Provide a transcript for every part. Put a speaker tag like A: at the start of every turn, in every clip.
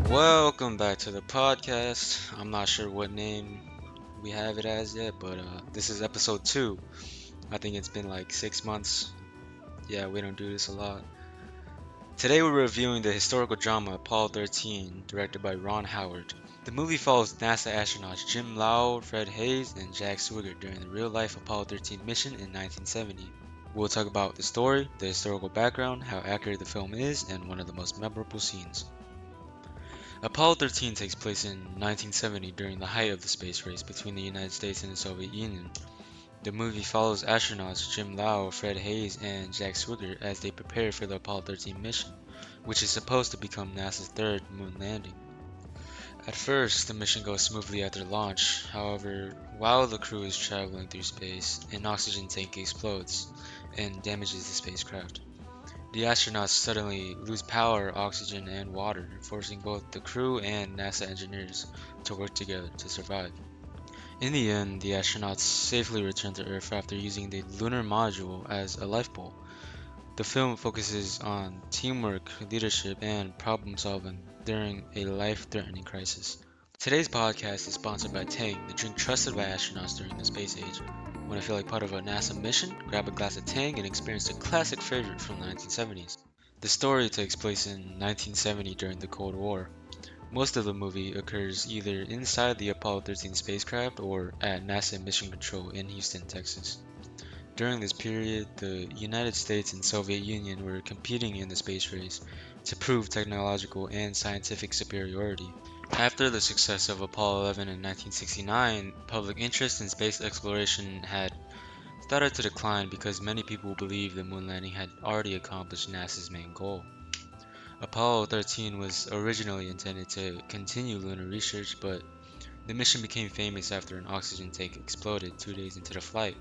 A: Welcome back to the podcast. I'm not sure what name we have it as yet, but this is episode 2. I think it's been like 6 months. Yeah, we don't do this a lot. Today we're reviewing the historical drama Apollo 13, directed by Ron Howard. The movie follows NASA astronauts Jim Lowe, Fred Hayes, and Jack Swigert during the real-life Apollo 13 mission in 1970. We'll talk about the story, the historical background, how accurate the film is, and one of the most memorable scenes. Apollo 13 takes place in 1970 during the height of the space race between the United States and the Soviet Union. The movie follows astronauts Jim Lowe, Fred Hayes, and Jack Swigert as they prepare for the Apollo 13 mission, which is supposed to become NASA's third moon landing. At first, the mission goes smoothly after launch. However, while the crew is traveling through space, an oxygen tank explodes and damages the spacecraft. The astronauts suddenly lose power, oxygen, and water, forcing both the crew and NASA engineers to work together to survive. In the end, the astronauts safely return to Earth after using the lunar module as a lifeboat. The film focuses on teamwork, leadership, and problem solving during a life-threatening crisis. Today's podcast is sponsored by Tang, the drink trusted by astronauts during the space age. Want to feel like part of a NASA mission? Grab a glass of Tang and experience a classic favorite from the 1970s. The story takes place in 1970 during the Cold War. Most of the movie occurs either inside the Apollo 13 spacecraft or at NASA Mission Control in Houston, Texas. During this period, the United States and Soviet Union were competing in the space race to prove technological and scientific superiority. After the success of Apollo 11 in 1969, public interest in space exploration had started to decline because many people believed the moon landing had already accomplished NASA's main goal. Apollo 13 was originally intended to continue lunar research, but the mission became famous after an oxygen tank exploded 2 days into the flight.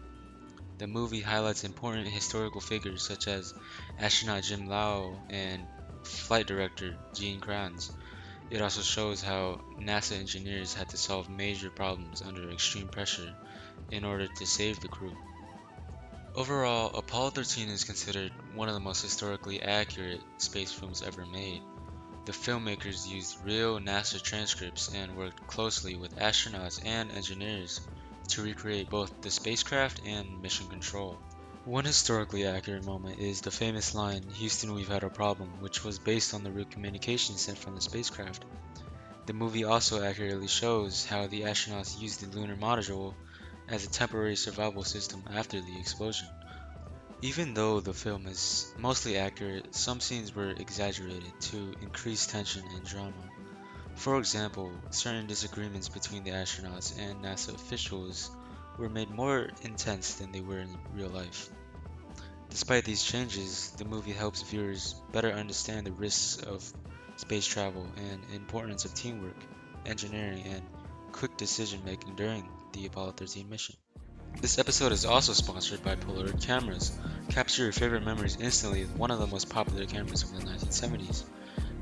A: The movie highlights important historical figures such as astronaut Jim Lowe and flight director Gene Kranz. It also shows how NASA engineers had to solve major problems under extreme pressure in order to save the crew. Overall, Apollo 13 is considered one of the most historically accurate space films ever made. The filmmakers used real NASA transcripts and worked closely with astronauts and engineers to recreate both the spacecraft and mission control. One historically accurate moment is the famous line, "Houston, we've had a problem," which was based on the root communication sent from the spacecraft. The movie also accurately shows how the astronauts used the lunar module as a temporary survival system after the explosion. Even though the film is mostly accurate, some scenes were exaggerated to increase tension and drama. For example, certain disagreements between the astronauts and NASA officials were made more intense than they were in real life. Despite these changes, the movie helps viewers better understand the risks of space travel and importance of teamwork, engineering, and quick decision making during the Apollo 13 mission. This episode is also sponsored by Polaroid cameras. Capture your favorite memories instantly with one of the most popular cameras of the 1970s.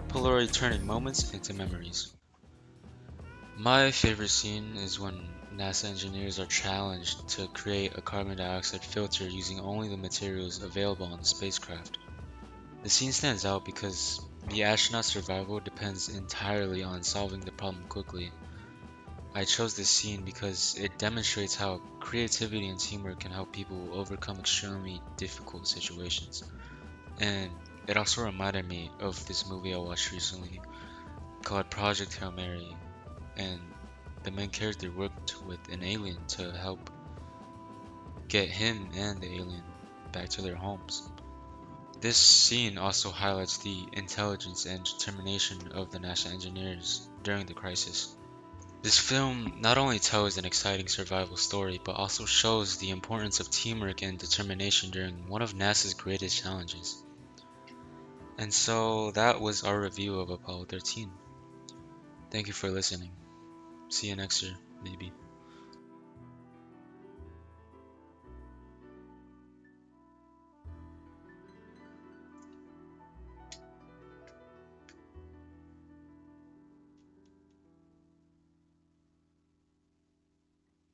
A: Polaroid turning moments into memories. My favorite scene is when NASA engineers are challenged to create a carbon dioxide filter using only the materials available on the spacecraft. The scene stands out because the astronaut's survival depends entirely on solving the problem quickly. I chose this scene because it demonstrates how creativity and teamwork can help people overcome extremely difficult situations. And it also reminded me of this movie I watched recently called Project Hail Mary, and the main character worked with an alien to help get him and the alien back to their homes. This scene also highlights the intelligence and determination of the NASA engineers during the crisis. This film not only tells an exciting survival story, but also shows the importance of teamwork and determination during one of NASA's greatest challenges. And so that was our review of Apollo 13. Thank you for listening. See you next year, maybe.